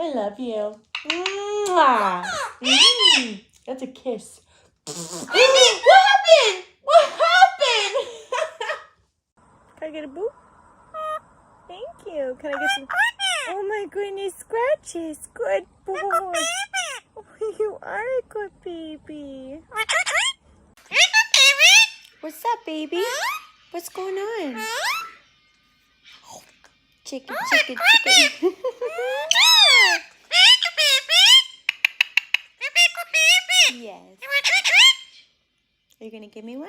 I love you. Mwah. That's a kiss. What happened? What happened? Can I get a boop? Thank you. Can I get some? Oh my goodness, scratches. Good boy. Oh, you are a good baby. What's up, baby? What's going on? Chicken, chicken, chicken. Yes. Are you gonna give me one?